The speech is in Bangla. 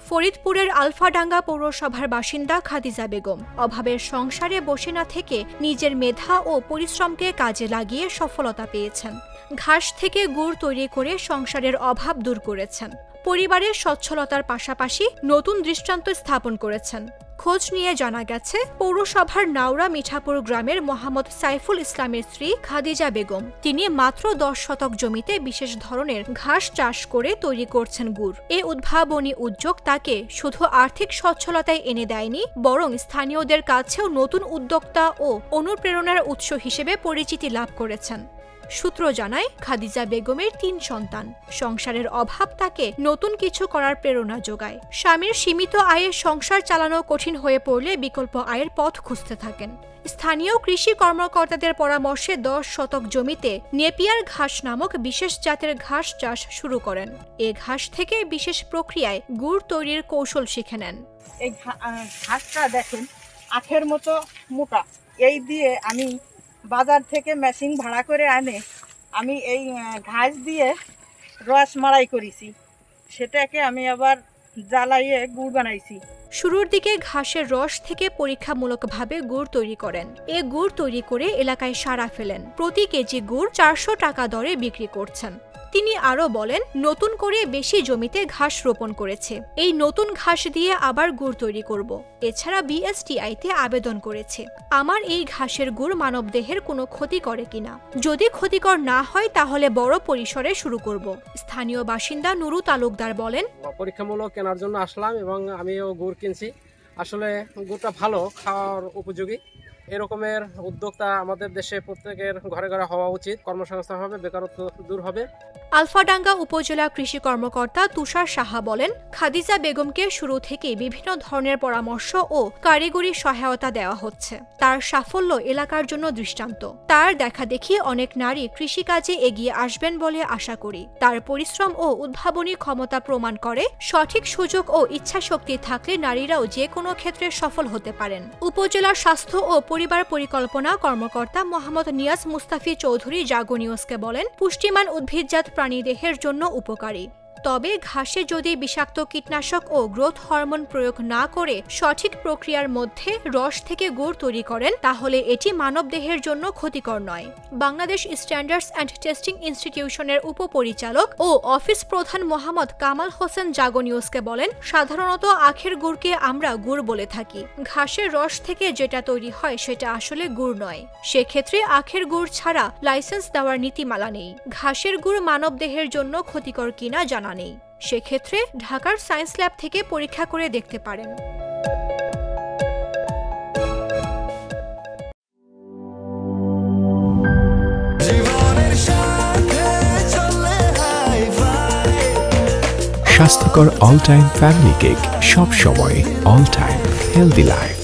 ফরিদপুরের আলফাডাঙ্গা পৌরসভার বাসিন্দা খাদিজা বেগম অভাবের সংসারে বসে না থেকে নিজের মেধা ও পরিশ্রমকে কাজে লাগিয়ে সফলতা পেয়েছেন। ঘাস থেকে গুড় তৈরি করে সংসারের অভাব দূর করেছেন। পরিবারের সচ্ছলতার পাশাপাশি নতুন দৃষ্টান্ত স্থাপন করেছেন। খোঁজ নিয়ে জানা গেছে, পৌরসভার নাওরা মিঠাপুর গ্রামের মোহাম্মদ সাইফুল ইসলামের স্ত্রী খাদিজা বেগম তিনি মাত্র 10 শতক জমিতে বিশেষ ধরনের ঘাস চাষ করে তৈরি করছেন গুড়। এ উদ্ভাবনী উদ্যোগ তাকে শুধু আর্থিক সচ্ছলতায় এনে দেয়নি, বরং স্থানীয়দের কাছেও নতুন উদ্যোক্তা ও অনুপ্রেরণার উৎস হিসেবে পরিচিতি লাভ করেছেন। সূত্র জানায়, খাদিজা বেগমের 3 সন্তান। সংসারের অভাব তাকে নতুন কিছু করার প্রেরণা যোগায়। স্বামীর সীমিত আয়ে সংসার চালানো কঠিন হয়ে পড়লে বিকল্প আয়ের পথ খুঁজতে থাকেন। স্থানীয় কৃষি কর্মকর্তাদের পরামর্শে 10 শতক জমিতে নেপিয়ার ঘাস নামক বিশেষ জাতের ঘাস চাষ শুরু করেন। এ ঘাস থেকে বিশেষ প্রক্রিয়ায় গুড় তৈরির কৌশল শিখে নেন। এই ঘাসটা দেখেন আখের মতো মোটা। এই দিয়ে আমি বাজার থেকে মেশিন ভাড়া করে আনে আমি এই ঘাস দিয়ে রস মাড়াই করেছি, সেটাকে আমি আবার জ্বালাইয়ে গুড় বানাইছি। শুরুর দিকে ঘাসের রস থেকে পরীক্ষামূলকভাবে গুড় তৈরি করেন। এ গুড় তৈরি করে এলাকায় সাড়া ফেলেন। প্রতি কেজি গুড় 400 টাকা দরে বিক্রি করছেন। তিনি আরও বলেন, নতুন করে বেশি জমিতে ঘাস রোপণ করেছে। এই নতুন ঘাস দিয়ে আবার গুড় তৈরি করব। এছাড়া বিএসটিআইতে আবেদন করেছে। আমার এই ঘাসের গুড় মানবদেহের কোনো ক্ষতি করে কিনা, যদি ক্ষতিকর না হয় তাহলে বড় পরিসরে শুরু করব। স্থানীয় বাসিন্দা নুরু তালুকদার বলেন, পরীক্ষামূলক কেনার জন্য আসলাম এবং আমিও গুড় কিনছি। আসলে গুড়টা ভালো, খাওয়ার উপযোগী। এরকমের উদ্যোক্তা আমাদের দেশে প্রত্যেকের ঘরে ঘরে হওয়া উচিত। কর্মসংস্থান হবে, বেকারত্ব দূর হবে। আলফাডাঙ্গা উপজেলা কৃষি কর্মকর্তা তুষার সাহা বলেন, খাদিজা বেগমকে শুরু থেকেই বিভিন্ন ধরনের পরামর্শ ও কারিগরি সহায়তা দেওয়া হচ্ছে। তার সাফল্য এলাকার জন্য দৃষ্টান্ত। তার দেখাদেখি অনেক নারী কৃষিকাজে এগিয়ে আসবেন বলে আশা করি। তার পরিশ্রম ও উদ্ভাবনী ক্ষমতা প্রমাণ করে, সঠিক সুযোগ ও ইচ্ছাশক্তি থাকলে নারীরাও যে কোনো ক্ষেত্রে সফল হতে পারেন। উপজেলার স্বাস্থ্য ও পরিবার পরিকল্পনা কর্মকর্তা মোহাম্মদ নিয়াজ মুস্তাফি চৌধুরী জাগো নিউজকে বলেন, পুষ্টিমান উদ্ভিদজাত প্রাণীদেহের জন্য উপকারী। তবে ঘাসে যদি বিষাক্ত কীটনাশক ও গ্রোথ হরমোন প্রয়োগ না করে সঠিক প্রক্রিয়ার মধ্যে রস থেকে গুড় তৈরি করেন, তাহলে এটি মানবদেহের জন্য ক্ষতিকর নয়। বাংলাদেশ স্ট্যান্ডার্ডস অ্যান্ড টেস্টিং ইনস্টিটিউশনের উপপরিচালক ও অফিস প্রধান মোহাম্মদ কামাল হোসেন জাগো নিউজকে বলেন, সাধারণত আখের গুড়কে আমরা গুড় বলে থাকি। ঘাসের রস থেকে যেটা তৈরি হয় সেটা আসলে গুড় নয়। সেক্ষেত্রে আখের গুড় ছাড়া লাইসেন্স দেওয়ার নীতিমালা নেই। ঘাসের গুড় মানবদেহের জন্য ক্ষতিকর কিনা জানা নেই। সেক্ষেত্রে ঢাকার সায়েন্স ল্যাব থেকে পরীক্ষা করে দেখতে পারেন। স্বাস্থ্যকর অল টাইম ফ্যামিলি কেক, সব সময় অল টাইম হেলদি লাইফ।